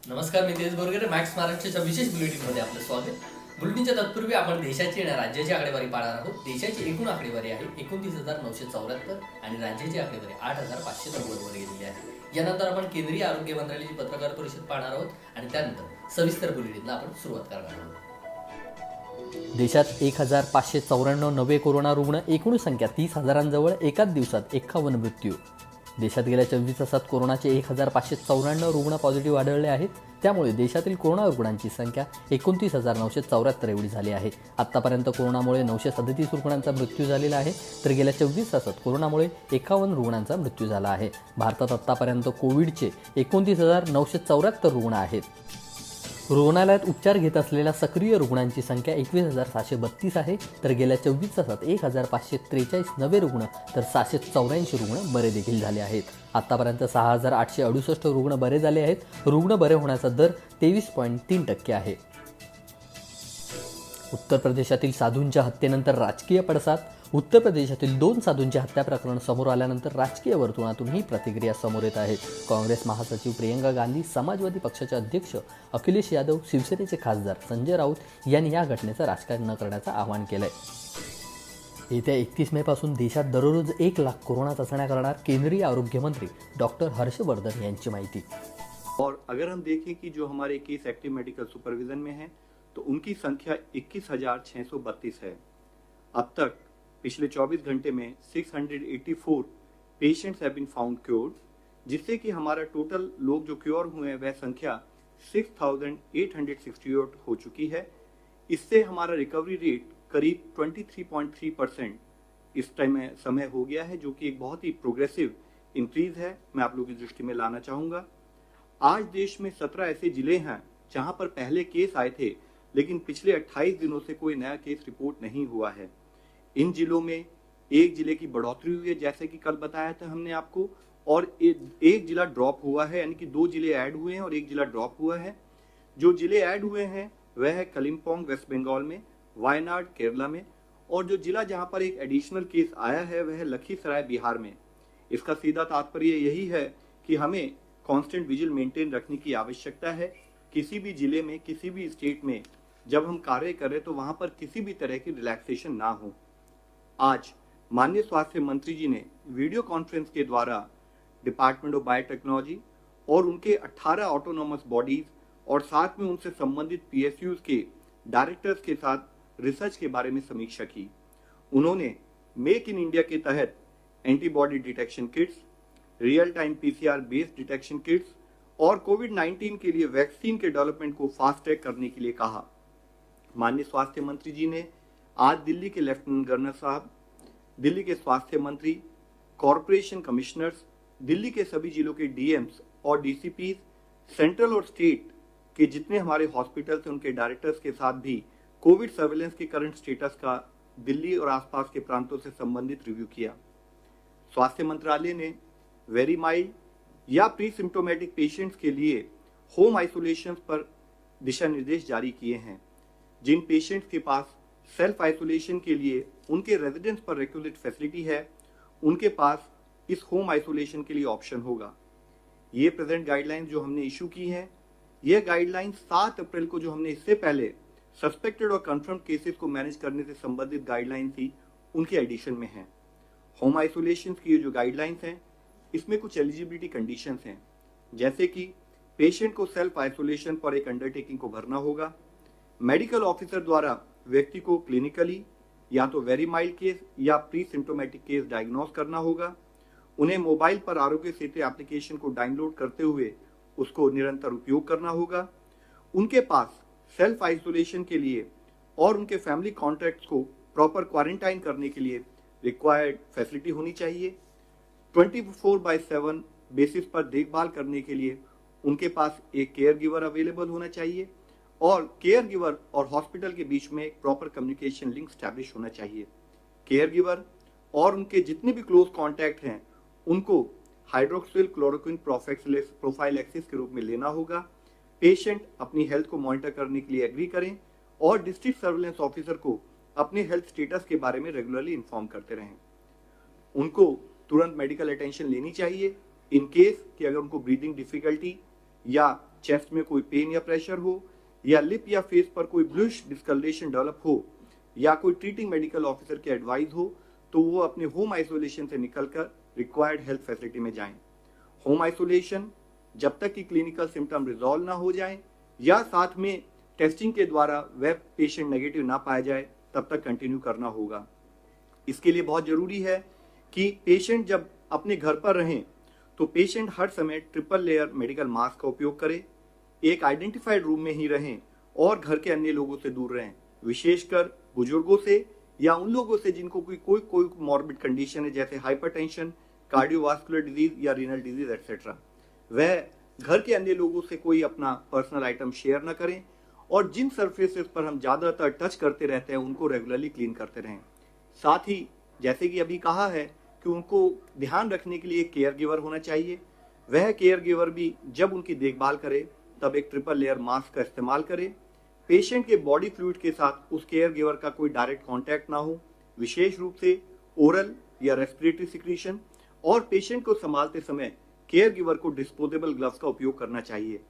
नमस्कार, मी तेज बोरगरे. मॅक्स महाराष्ट्राच्या विशेष बुलेटिनमध्ये आपलं स्वागत. बुलेटिनच्या तत्पूर्वी आपण देशाची आणि राज्याची आकडेवारी पाहणार आहोत. देशाची एकूण आकडेवारी आहे 29,974 आणि राज्याची आकडेवारी 8,590 वर गेलेली आहे. यानंतर आपण केंद्रीय आरोग्य मंत्रालयाची पत्रकार परिषद पाहणार आहोत आणि त्यानंतर सविस्तर बुलेटिनला आपण सुरुवात करणार आहोत. देशात 1,594 नवे कोरोना रुग्ण, एकूण संख्या 30,000 एकाच दिवसात 51 मृत्यू. देशात गेल्या 24 तासात कोरोनाचे 1,594 रुग्ण पॉझिटिव्ह आढळले आहेत. त्यामुळे देशातील कोरोना रुग्णांची संख्या 29,974 एवढी झाली आहे. आत्तापर्यंत कोरोनामुळे 937 रुग्णांचा मृत्यू झालेला आहे, तर गेल्या 24 तासात कोरोनामुळे 51 रुग्णांचा मृत्यू झाला आहे. भारतात आत्तापर्यंत कोविडचे 29,974 रुग्ण आहेत. रुग्णालयात उपचार घेत असलेल्या सक्रिय रुग्णांची संख्या 21,732 आहे, तर गेल्या 24 तासात 1,543 नवे रुग्ण तर 784 रुग्ण बरे देखील झाले आहेत. आत्तापर्यंत 6,868 रुग्ण बरे झाले आहेत. रुग्ण बरे होण्याचा दर 23.3% आहे. उत्तर प्रदेशातील साधूंच्या हत्येनंतर राजकीय पडसाद. उत्तर प्रदेशातील 2 साधूंच्या हत्या प्रकरण समोर आल्यानंतर राजकीय वर्तुळातून ही प्रतिक्रिया समोर येत आहे. काँग्रेस महासचिव प्रियंका गांधी, समाजवादी पक्षाचे अध्यक्ष अखिलेश यादव, शिवसेनेचे खासदार संजय राऊत यांनी या घटनेचं राजकारण न करण्याचं आवाहन केलंय. येत्या 31 मे पासून देशात दररोज 1 लाख कोरोना चाचण्या करणार केंद्रीय आरोग्य मंत्री डॉक्टर हर्षवर्धन यांची माहिती. और अगर हम देखें कि जो हमारे केस एक्टिव मेडिकल सुपरविजन में हैं तो उनकी संख्या 21,632 है. अब तक पिछले 24 घंटे में 684 patients have been found cured, जिससे कि हमारा टोटल लोग जो क्योर हुए हैं वह संख्या 6,868 हो चुकी है. इससे हमारा रिकवरी रेट करीब 23.3% इस टाइम में समय हो गया है, जो कि एक बहुत ही प्रोग्रेसिव इंक्रीज है. मैं आप लोगों की दृष्टि में लाना चाहूँगा. आज देश में 17 ऐसे जिले हैं जहां पर पहले केस आए थे, लेकिन पिछले 28 दिनों से कोई नया केस रिपोर्ट नहीं हुआ है. इन जिलों में एक जिले की बढ़ोतरी हुई है, जैसे कि कल बताया था हमने आपको, और एक जिला ड्रॉप हुआ है, यानी कि 2 जिले ऐड हुए हैं और एक जिला ड्रॉप हुआ है. जो जिले ऐड हुए हैं वह है कलिम्पोंग वेस्ट बंगाल में, वायनाड केरला में, और जो जिला जहां पर एक एडिशनल केस आया है वह है लखीसराय बिहार में. इसका सीधा तात्पर्य यही है कि हमें कांस्टेंट विजिल मेंटेन रखने की आवश्यकता है. किसी भी जिले में, किसी भी स्टेट में जब हम कार्य करें तो वहां पर किसी भी तरह की रिलैक्सेशन ना हो. आज माननीय स्वास्थ्य मंत्री जी ने वीडियो कॉन्फ्रेंस के द्वारा डिपार्टमेंट ऑफ बायोटेक्नोलॉजी और उनके 18 ऑटोनॉमस बॉडीज और साथ में उनसे संबंधित पीएसयूज के डायरेक्टर्स के साथ रिसर्च के बारे में समीक्षा की. उन्होंने मेक इन इंडिया के तहत antibody detection kits, real time PCR based detection kits और कोविड-19 के लिए वैक्सीन के डेवलपमेंट को फास्ट ट्रैक करने के लिए कहा. माननीय स्वास्थ्य मंत्री जी ने आज दिल्ली के लेफ्टिनेंट गवर्नर साहब, दिल्ली के स्वास्थ्य मंत्री, कॉरपोरेशन कमिश्नर्स, दिल्ली के सभी जिलों के डीएम्स और डीसीपीज, सेंट्रल और स्टेट के जितने हमारे हॉस्पिटल्स हैं उनके डायरेक्टर्स के साथ भी कोविड सर्वेलेंस के करंट स्टेटस का दिल्ली और आसपास के प्रांतों से संबंधित रिव्यू किया. स्वास्थ्य मंत्रालय ने वेरी माइल्ड या प्री सिम्टोमेटिक पेशेंट्स के लिए होम आइसोलेशन पर दिशा निर्देश जारी किए हैं. जिन पेशेंट्स के पास सेल्फ आइसोलेशन के लिए उनके रेजिडेंस पर रिक्विजिट फैसिलिटी है, उनके पास इस होम आइसोलेशन के लिए ऑप्शन होगा. ये प्रेजेंट गाइडलाइंस जो हमने इशू की हैं, यह गाइडलाइंस 7 अप्रैल को जो हमने इससे पहले सस्पेक्टेड और कंफर्म केसेस को मैनेज करने से संबंधित गाइडलाइन थी, उनके एडिशन में है. होम आइसोलेशन की ये जो गाइडलाइंस हैं, इसमें कुछ एलिजिबिलिटी कंडीशंस हैं, जैसे कि पेशेंट को सेल्फ आइसोलेशन पर एक अंडरटेकिंग को भरना होगा. मेडिकल ऑफिसर द्वारा व्यक्ति को क्लिनिकली या तो वेरी माइल्ड केस या प्री सिम्टोमेटिक केस डायग्नोज करना होगा. उन्हें मोबाइल पर आरोग्य सेतु एप्लीकेशन को डाउनलोड करते हुए उसको निरंतर उपयोग करना होगा. उनके पास सेल्फ आइसोलेशन के लिए और उनके फैमिली कॉन्टैक्ट्स को प्रॉपर क्वारंटाइन करने के लिए रिक्वायर्ड फैसिलिटी होनी चाहिए. 24/7 बेसिस पर देखभाल करने के लिए उनके पास एक केयर गिवर अवेलेबल होना चाहिए और केयर गिवर और हॉस्पिटल के बीच में एक प्रॉपर कम्युनिकेशन लिंक स्टैब्लिश होना चाहिए. केयर गिवर और उनके जितने भी क्लोज कॉन्टैक्ट हैं उनको हाइड्रोक्सिल क्लोरोक्विन प्रोफाइलैक्सिस के रूप में लेना होगा. पेशेंट अपनी हेल्थ को मॉनिटर करने के लिए एग्री करें और डिस्ट्रिक्ट सर्विलेंस ऑफिसर को अपने हेल्थ स्टेटस के बारे में रेगुलरली इन्फॉर्म करते रहें. उनको तुरंत मेडिकल अटेंशन लेनी चाहिए इन केस कि अगर उनको ब्रीदिंग डिफिकल्टी या चेस्ट में कोई पेन या प्रेशर हो, या लिप या फेस पर कोई ब्लूइश डिस्कलरेशन डेवलप हो, या कोई ट्रीटिंग मेडिकल ऑफिसर की एडवाइस हो, तो वो अपने होम आइसोलेशन से निकलकर रिक्वायर्ड हेल्थ फैसिलिटी में जाएं। होम आइसोलेशन जब तक कि क्लिनिकल सिम्टम रिजॉल्व ना हो जाए या साथ में टेस्टिंग के द्वारा वह पेशेंट नेगेटिव ना पाया जाए तब तक कंटिन्यू करना होगा। इसके लिए बहुत जरूरी है कि पेशेंट जब अपने घर पर रहें तो पेशेंट हर समय ट्रिपल लेयर मेडिकल मास्क का उपयोग करे, एक आइडेंटिफाइड रूम में ही रहें और घर के अन्य लोगों से दूर रहें, विशेषकर बुजुर्गों से या उन लोगों से जिनको कोई मॉर्बिड कंडीशन है जैसे हाइपरटेंशन, कार्डियोवास्कुलर डिजीज या रीनल डिजीज एक्सेट्रा। वह घर के अन्य लोगों से कोई अपना पर्सनल आइटम शेयर न करें और जिन सरफेसेस पर हम ज्यादातर टच करते रहते हैं उनको रेगुलरली क्लीन करते रहें। साथ ही जैसे कि अभी कहा है कि उनको ध्यान रखने के लिए एक केयर गिवर होना चाहिए। वह केयर गिवर भी जब उनकी देखभाल करे तब एक ट्रिपल लेयर मास्क का इस्तेमाल करे। पेशेंट के बॉडी फ्लूइड के साथ उस केयर गिवर का कोई डायरेक्ट कांटेक्ट ना हो, विशेष रूप से ओरल या रेस्पिरेटरी सिक्रीशन, और पेशेंट को संभालते समय केयर गिवर को डिस्पोजेबल ग्लव्स का उपयोग करना चाहिए।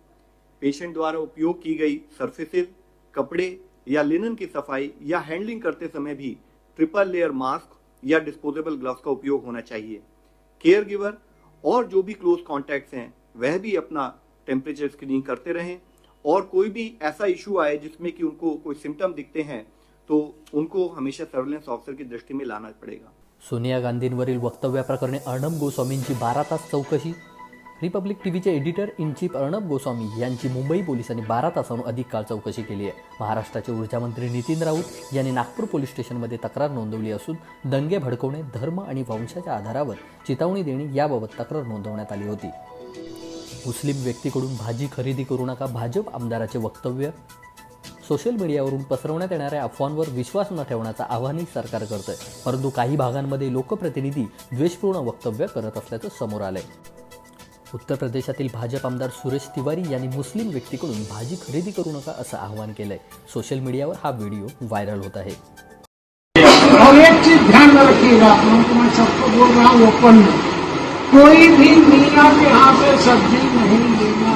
पेशेंट द्वारा उपयोग की गई सरफेसेस, कपड़े या लिनन की सफाई या हैंडलिंग करते समय भी ट्रिपल लेयर मास्क या डिस्पोजेबल ग्लव्स का उपयोग होना चाहिए। केयर गिवर और जो भी क्लोज कॉन्टैक्ट्स हैं वह भी अपना टेम्परेचर स्क्रीनिंग करते रहें और कोई भी ऐसा इशू आए जिसमें कि उनको कोई सिम्टम दिखते हैं तो उनको हमेशा सर्वेलेंस ऑफिसर की दृष्टी में लाना पड़ेगा। सोनिया गांधींवरील वक्तव्याप्रकरणी अर्णब गोस्वामींची 12 तास चौकशी। रिपब्लिक टीव्हीचे editor in chief Arnab Goswami यांची मुंबई पोलिसांनी 12 तासांहून अधिक काळ चौकशी केली आहे। महाराष्ट्राचे ऊर्जामंत्री नितीन राऊत यांनी नागपूर पोलीस स्टेशनमध्ये तक्रार नोंदवली असून दंगे भडकवणे, धर्म आणि वंशाच्या आधारावर चिथावणी देणे याबाबत तक्रार नोंदवण्यात आली होती। मुस्लिम व्यक्तीकडून भाजी खरेदी करू नका, भाजप आमदाराचे वक्तव्य। सोशल मीडियावरून पसरवण्यात येणाऱ्या अफवांवर विश्वास न ठेवण्याचं आवाहनही सरकार करतंय, परंतु काही भागांमध्ये लोकप्रतिनिधी द्वेषपूर्ण वक्तव्य करत असल्याचं समोर आलंय। उत्तर प्रदेशातील भाजप आमदार सुरेश तिवारी यांनी मुस्लिम व्यक्तीकडून भाजी खरेदी करू नका असं आवाहन केलंय। सोशल मीडियावर हा व्हिडिओ व्हायरल होत आहे। और एक चीज ध्यान में रखिएगा, मैं सबको बोल रहा हूँ ओपन में, कोई भी मियाँ के यहाँ से सब्जी नहीं लेना।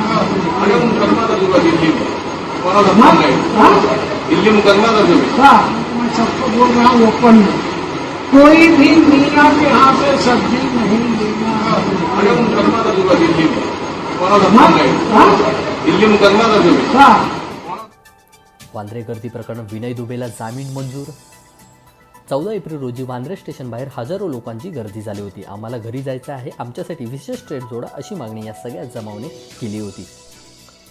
दिल्ली मुकदमा मैं सबको बोल रहा हूँ ओपन में, कोई भी मियाँ के यहाँ से सब्जी नहीं लेना। दिल्ली मुकदमा वांद्रे गर्दी प्रकरण विनय दुबेला जामीन मंजूर। 14 एप्रिल रोजी वांद्रे स्टेशन बाहेर हजारो लोकांची गर्दी झाली होती। आम्हाला घरी जायचं आहे, आमच्यासाठी विशेष ट्रेन जोडा अशी मागणी या सगळ्या जमावने केली होती।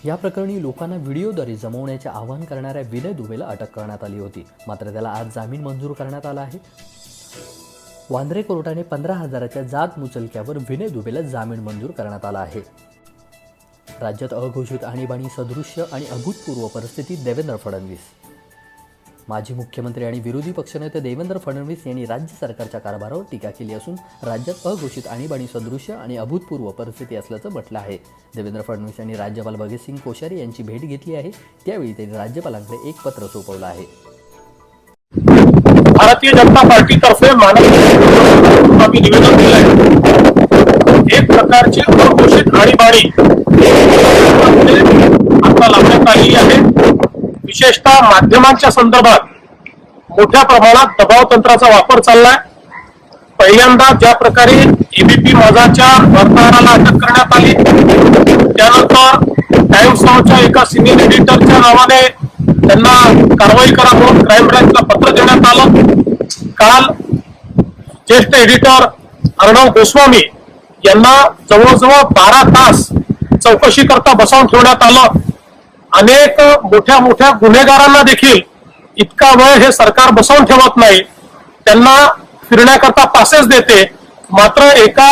या प्रकरणी लोकांना व्हिडिओद्वारे जमवण्याचे आवाहन करणाऱ्या विनय दुबेला अटक करण्यात आली होती, मात्र त्याला आज जामीन मंजूर करण्यात आला आहे। वांद्रे कोर्टाने 15,000च्या जात मुचलक्यावर विनय दुबेला जामीन मंजूर करण्यात आला आहे। राज्यात अघोषित आणीबाणी सदृश्य आणि अभूतपूर्व परिस्थितीत देवेंद्र फडणवीस। माजी मुख्यमंत्री आणि विरोधी पक्षनेते देवेंद्र फडणवीस यांनी राज्य सरकारच्या कारभारावर टीका केली असून राज्यात अघोषित आणीबाणी सदृश्य आणि अभूतपूर्व परिस्थिती असल्याचं म्हटलं आहे। देवेंद्र फडणवीस यांनी राज्यपाल भगतसिंग कोश्यारी यांची भेट घेतली आहे, त्यावेळी त्यांनी राज्यपालांकडे एक पत्र सोपवलं आहे। भारतीय जनता पार्टीतर्फे माननीय आम्ही निवेदन दिलं आहे। एक प्रकारची अघोषित आणीबाणी आता लावण्यात आली आहे। विशेषतः माध्यमांच्या संदर्भात मोठ्या प्रमाणात दबाव तंत्राचा वापर चाललाय। पहिल्यांदा ज्या प्रकारे एबीपी माझाच्या वार्ताहराला अटक करण्यात आली, त्यानंतर टाइम्स नावच्या एका सिनियर एडिटरच्या नावाने त्यांना कारवाई करा म्हणून क्राईम ब्रँचला पत्र देण्यात आलं। काल ज्येष्ठ एडिटर अर्णब गोस्वामी यांना जवळजवळ 12 तास चौकशी करता बसवून ठेवण्यात आलं। अनेक मोठ्या गुन्हेगारांना देखील इतका वेळ हे सरकार बसवून ठेवत नाही, त्यांना फिरण्याकरता पासेस देते, मात्र एका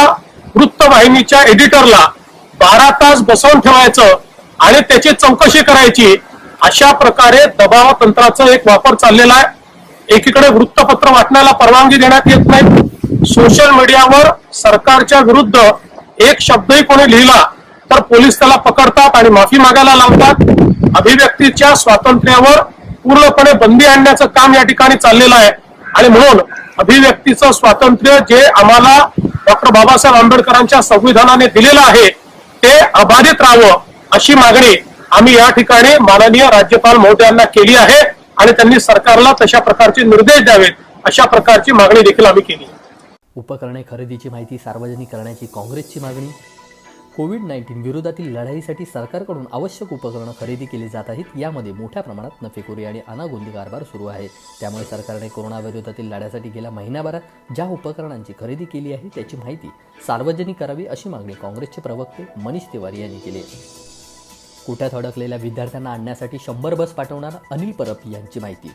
वृत्तवाहिनीच्या एडिटरला 12 तास बसवून ठेवायचं आणि त्याची चौकशी करायची, अशा प्रकारे दबाव तंत्राचा एक वापर चाललेला आहे। एकीकडे वृत्तपत्र वाटण्याला परवानगी देण्यात येत नाही, सोशल मीडियावर सरकारच्या विरुद्ध एक शब्दही कोणी लिहिला तर पोलीस त्याला पकडतात आणि माफी मागायला लावतात। अभिव्यक्तीच्या स्वातंत्र्यावर पूर्णपणे बंदी आणण्याचं काम या ठिकाणी चाललेलं आहे आणि म्हणून अभिव्यक्तीचं स्वातंत्र्य जे आम्हाला डॉक्टर बाबासाहेब आंबेडकरांच्या संविधानाने दिलेलं आहे ते अबाधित राहावं अशी मागणी आम्ही या ठिकाणी माननीय राज्यपाल महोदयांना केली आहे आणि त्यांनी सरकारला तशा प्रकारचे निर्देश द्यावेत अशा प्रकारची मागणी देखील आम्ही केली. उपकरणे खरेदीची माहिती सार्वजनिक करण्याची काँग्रेसची मागणी. कोविड-19 विरोधातील लढाईसाठी सरकारकडून आवश्यक उपकरणं खरेदी केली जात आहेत. यामध्ये मोठ्या प्रमाणात नफेखोरी आणि अनागोंदी कारभार सुरू आहे. त्यामुळे सरकारने कोरोना विरोधातील लढ्यासाठी गेल्या महिन्याभरात ज्या उपकरणांची खरेदी केली आहे त्याची माहिती सार्वजनिक करावी अशी मागणी काँग्रेसचे प्रवक्ते मनीष तिवारी यांनी केली. कुठ्यात अडकलेल्या विद्यार्थ्यांना आणण्यासाठी 100 बस पाठवणार अनिल परब यांची माहिती.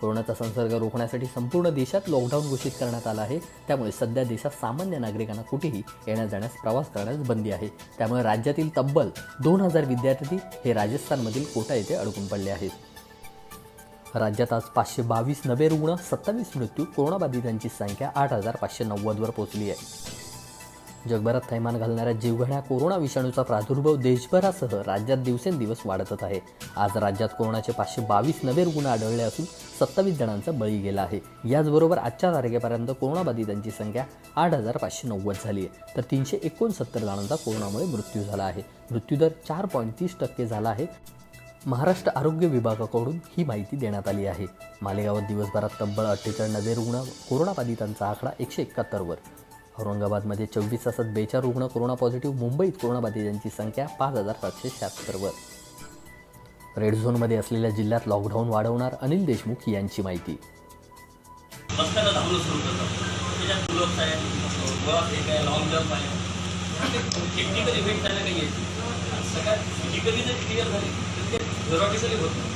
कोरोनाचा संसर्ग रोखण्यासाठी संपूर्ण देशात लॉकडाऊन घोषित करण्यात आला आहे. त्यामुळे सध्या देशात सामान्य नागरिकांना कुठेही येण्या जाण्यास प्रवास करण्यास बंदी आहे. त्यामुळे राज्यातील तब्बल 2000 विद्यार्थी हे राजस्थानमधील कोटा येथे अडकून पडले आहेत. राज्यात आज 522 नवे रुग्ण, 27 मृत्यू. कोरोनाबाधितांची संख्या 8590 वर पोहोचली आहे. जगभरात थैमान घालणाऱ्या जीवघेण्या कोरोना विषाणूचा प्रादुर्भाव देशभरासह राज्यात दिवसेंदिवस वाढतच आहे. आज राज्यात कोरोनाचे 522 नवे रुग्ण आढळले असून 27 जणांचा बळी गेला आहे. याचबरोबर आजच्या तारखेपर्यंत कोरोनाबाधितांची संख्या 8590 झाली आहे. तर 369 जणांचा कोरोनामुळे मृत्यू झाला आहे. मृत्यूदर 4.30% झाला आहे. महाराष्ट्र आरोग्य विभागाकडून ही माहिती देण्यात आली आहे. मालेगावात दिवसभरात तब्बल 48 नवे रुग्ण, कोरोनाबाधितांचा आकडा 171 वर. औरंगाबादमध्ये 24 तासात 42 रुग्ण कोरोना पॉझिटिव्ह. मुंबईत कोरोनाबाधितांची संख्या 5776 वर. रेड झोनमध्ये असलेल्या जिल्ह्यात लॉकडाऊन वाढवणार अनिल देशमुख यांची माहिती. बसताना धावणं सुरू करतात. त्याच्यात पुलअप्स आहे, वर्क एक आहे, लॉंग जम्प आहे. टेक्निकल इव्हेंट झाले नाही आहे. सगळ्यात फिजिकली जर क्लिअर झाले तर ते थेरॉटिकली होत नाही.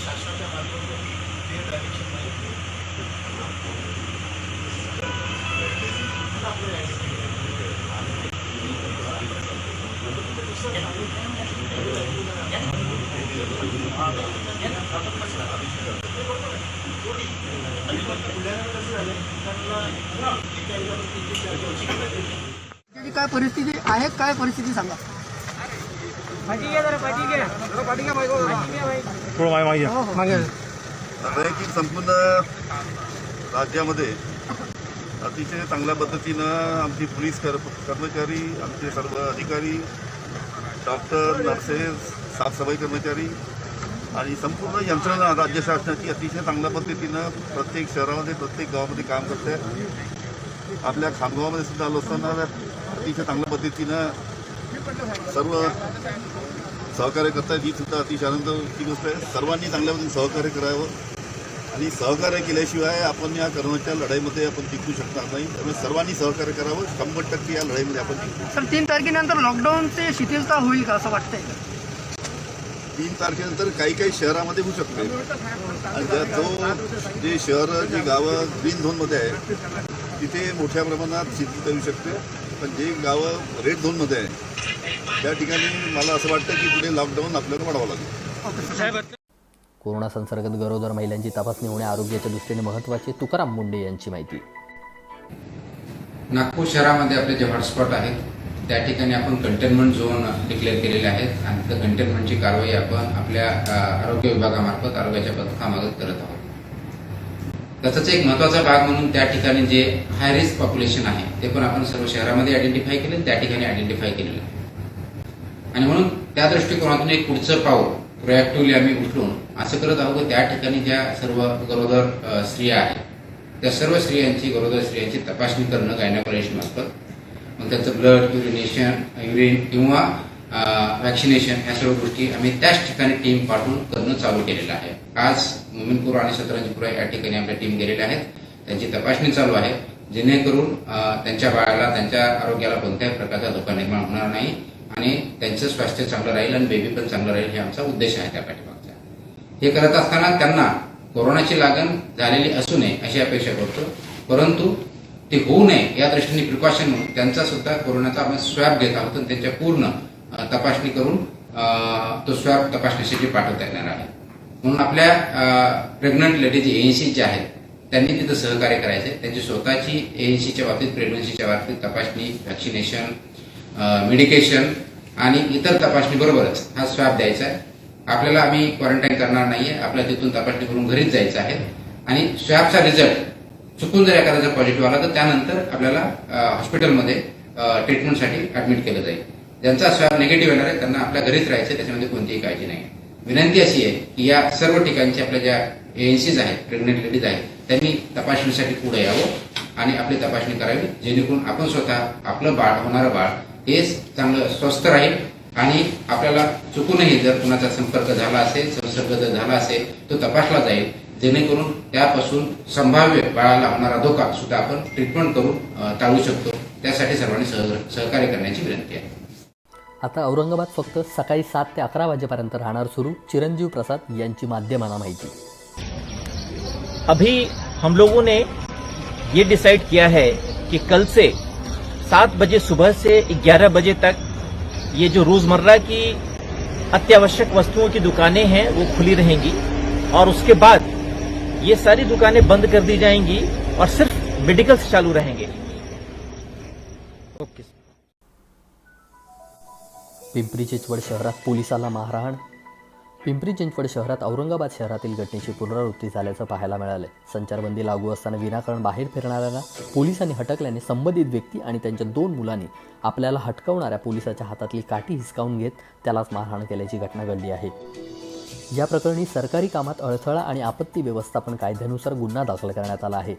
शासनाच्या मार्फत काय परिस्थिती आहे, काय परिस्थिती सांगा. असं आहे की संपूर्ण राज्यामध्ये अतिशय चांगल्या पद्धतीनं आमची पोलीस कर्मचारी, आमचे सर्व अधिकारी, डॉक्टर, नर्सेस, साफसफाई कर्मचारी आणि संपूर्ण यंत्रणा राज्य शासनाची अतिशय चांगल्या पद्धतीनं प्रत्येक शहरामध्ये, प्रत्येक गावामध्ये काम करते. आपल्या खामगावामध्ये सुद्धा आलो असताना अतिशय चांगल्या पद्धतीनं सर्व सहकार्य करतात. ही सुद्धा अतिशय आनंदाची गोष्ट आहे. सर्वांनी चांगल्या पद्धतीने सहकार्य करावं आणि सहकार्य केल्याशिवाय आपण या कोरोनाच्या लढाईमध्ये आपण टिकू शकणार नाही. त्यामुळे सर्वांनी सहकार्य करावं. 100% या लढाईमध्ये आपण टिकू. सर 3 तारखेनंतर लॉकडाऊनचे शिथिलता होईल का असं वाटतंय? 3 तारखेनंतर काही काही शहरामध्ये होऊ शकते. आणि जे शहरं, जे गावं ग्रीन झोनमध्ये आहे तिथे मोठ्या प्रमाणात शिथिलता येऊ शकते. पण जे गावं रेड झोनमध्ये आहे त्या ठिकाणी मला असं वाटतं की पुढे लॉकडाऊन आपल्याला वाढवावं लागेल. कोरोना संसर्गात गरोदर महिलांची तपासणी होणे आरोग्याच्या दृष्टीने महत्त्वाचे. तुकाराम मुंडे यांची माहिती. नागपूर शहरामध्ये आपले जे हॉटस्पॉट आहेत त्या ठिकाणी आपण कंटेनमेंट झोन डिक्लेअर केलेले आहेत आणि त्या कंटेनमेंटची कारवाई आपण आपल्या आरोग्य विभागामार्फत आरोग्याच्या पथकामार्फत करत आहोत. त्याचाच एक महत्त्वाचा भाग म्हणून त्या ठिकाणी जे हाय रिस्क पॉप्युलेशन आहे ते पण आपण सर्व शहरामध्ये आयडेंटिफाय केले, त्या ठिकाणी आयडेंटिफाय केलेलं आहे. आणि म्हणून त्या दृष्टिकोनातून एक पुढचं पाऊल प्रोएक्टिव्हली आम्ही उचलून असं करत आहोत की त्या ठिकाणी ज्या सर्व गरोदर स्त्रिया आहेत त्या सर्व स्त्रियांची, गरोदर स्त्रियांची तपासणी करणं गायनोकॉलॉजिस्ट मार्फत, मग त्यांचं ब्लड, युरिन किंवा व्हॅक्सिनेशन ह्या सर्व गोष्टी आम्ही त्याच ठिकाणी टीम पाठवून करणं चालू केलेलं आहे. आज मोमिनपूर आणि सतरंजीपुरा या ठिकाणी आपल्या टीम गेलेल्या आहेत. त्यांची तपासणी चालू आहे जेणेकरून त्यांच्या बाळाला, त्यांच्या आरोग्याला कोणत्याही प्रकारचा धोका निर्माण होणार नाही आणि त्यांचं स्वास्थ्य चांगलं राहील आणि बेबी पण चांगलं राहील हे आमचा उद्देश आहे त्या पाठीमागचा. हे करत असताना त्यांना कोरोनाची लागण झालेली असू नये अशी अपेक्षा करतो, परंतु ते होऊ नये या दृष्टीने प्रिकॉशन म्हणून त्यांचा सुद्धा कोरोनाचा आपण स्वॅब घेत आहोत आणि त्यांच्या पूर्ण तपासणी करून तो स्वॅब तपासणीसाठी पाठवता येणार आहे. म्हणून आपल्या प्रेग्नंट लेडीज एएनसी जे आहेत त्यांनी तिथं सहकार्य करायचं. त्यांची स्वतःची एएनसीच्या बाबतीत, प्रेग्नन्सीच्या बाबतीत तपासणी, व्हॅक्सिनेशन, मेडिकेशन आणि इतर तपासणी बरोबरच हा स्वॅब द्यायचा आहे. आपल्याला आम्ही क्वारंटाईन करणार नाहीये. आपल्याला तिथून तपासणी करून घरीच जायचं आहे आणि स्वॅबचा रिझल्ट चुकून जर एखादा पॉझिटिव्ह आला तर त्यानंतर आपल्याला हॉस्पिटलमध्ये ट्रीटमेंटसाठी ऍडमिट केलं जाईल. ज्यांचा स्वाब निगेटिव्ह येणार आहे त्यांना आपल्या घरीच राहायचं, त्याच्यामध्ये कोणतीही काळजी नाही. विनंती अशी आहे की या सर्व ठिकाणच्या आपल्या ज्या एएनसीज आहेत, प्रेग्नेंट लेडीज आहेत, त्यांनी तपासणीसाठी पुढे यावं आणि आपली तपासणी करावी, जेणेकरून आपण स्वतः आपलं बाळ, होणारं बाळ हे चांगलं स्वस्थ राहील आणि आपल्याला चुकूनही जर कुणाचा संपर्क झाला असेल, संसर्ग जर झाला असेल तो तपासला जाईल, जेणेकरून त्यापासून संभाव्य बाळाला होणारा धोका सुद्धा आपण ट्रीटमेंट करून टाळू शकतो. त्यासाठी सर्वांनी सहकार्य करण्याची विनंती आहे. आता औरंगाबाद फक्त सकाळी 7 ते 11 वाजेपर्यंत राहणार सुरू. चिरंजीव प्रसाद यांची माध्यमांना माहिती. अभी हम लोगों ने ये डिसाइड किया है कि कल से 7 बजे सुबह से 11 बजे तक ये जो रोजमर्रा की अत्यावश्यक वस्तुओं की दुकानें हैं वो खुली रहेंगी और उसके बाद ये सारी दुकानें बंद कर दी जाएंगी और सिर्फ मेडिकल्स चालू रहेंगे. ओके. पिंपरी चिंचवड शहरात पोलिसाला मारहाण. पिंपरी चिंचवड शहरात औरंगाबाद शहरातील घटनेची पुनरावृत्ती झाल्याचं पाहायला मिळालं. संचारबंदी लागू असताना विनाकारण बाहेर फिरणाऱ्यांना पोलिसांनी हटकल्याने संबंधित व्यक्ती आणि त्यांच्या 2 मुलांनी आपल्याला हटकवणाऱ्या पोलिसाच्या हातातली काठी हिसकावून घेत त्यालाच मारहाण केल्याची घटना घडली आहे. या प्रकरणी सरकारी कामात अडथळा आणि आपत्ती व्यवस्थापन कायद्यानुसार गुन्हा दाखल करण्यात आला आहे.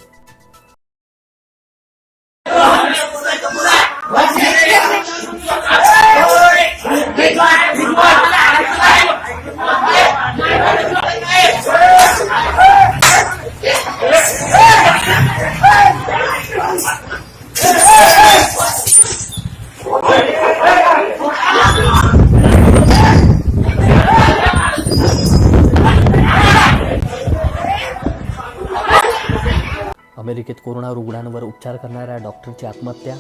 अमेरिकेत कोरोना रुग्णांवर उपचार करणाऱ्या डॉक्टरची आत्महत्या.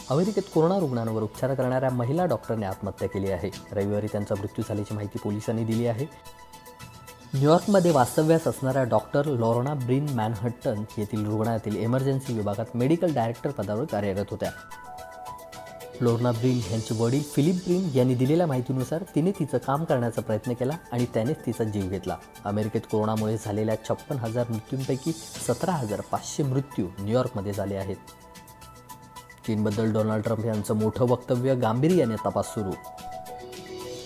अमेरिकेत कोरोना रुग्णांवर उपचार करणाऱ्या महिला डॉक्टरने आत्महत्या केली आहे. रविवारी त्यांचा मृत्यू झाल्याची माहिती पोलिसांनी दिली आहे. न्यूयॉर्कमध्ये वास्तव्यास असणाऱ्या डॉक्टर लॉर्ना ब्रिन मॅनहट्टन येथील रुग्णालयातील इमर्जन्सी विभागात मेडिकल डायरेक्टर पदावर कार्यरत होत्या. लॉर्ना ब्रिन यांचे वडील फिलिप ब्रिन यांनी दिलेल्या माहितीनुसार तिने तिचं काम करण्याचा प्रयत्न केला आणि त्यानेच तिचा जीव घेतला. अमेरिकेत कोरोनामुळे झालेल्या 56,000 मृत्यूंपैकी 17,500 मृत्यू न्यूयॉर्कमध्ये झाले आहेत. चीनबद्दल डोनाल्ड ट्रम्प यांचं मोठं वक्तव्य, गांभीर्याने तपास सुरू.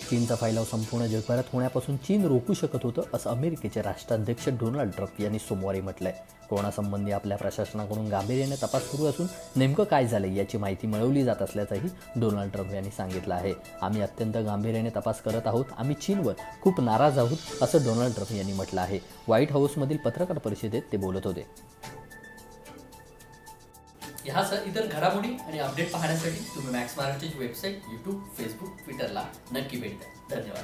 चीनचा फैलाव संपूर्ण जगभरात होण्यापासून चीन रोखू शकत होतं असं अमेरिकेचे राष्ट्राध्यक्ष डोनाल्ड ट्रम्प यांनी सोमवारी म्हटलंय. कोरोनासंबंधी आपल्या प्रशासनाकडून गांभीर्याने तपास सुरू असून नेमकं काय झालं याची माहिती मिळवली जात असल्याचंही डोनाल्ड ट्रम्प यांनी सांगितलं आहे. आम्ही अत्यंत गांभीर्याने तपास करत आहोत. आम्ही चीनवर खूप नाराज आहोत असं डोनाल्ड ट्रम्प यांनी म्हटलं आहे. व्हाईट हाऊसमधील पत्रकार परिषदेत ते बोलत होते. ह्यासह इतर घडामोडी आणि अपडेट पाहण्यासाठी तुम्ही मॅक्स मराठीची वेबसाईट, यूट्यूब, फेसबुक, ट्विटरला नक्की भेट द्या. धन्यवाद.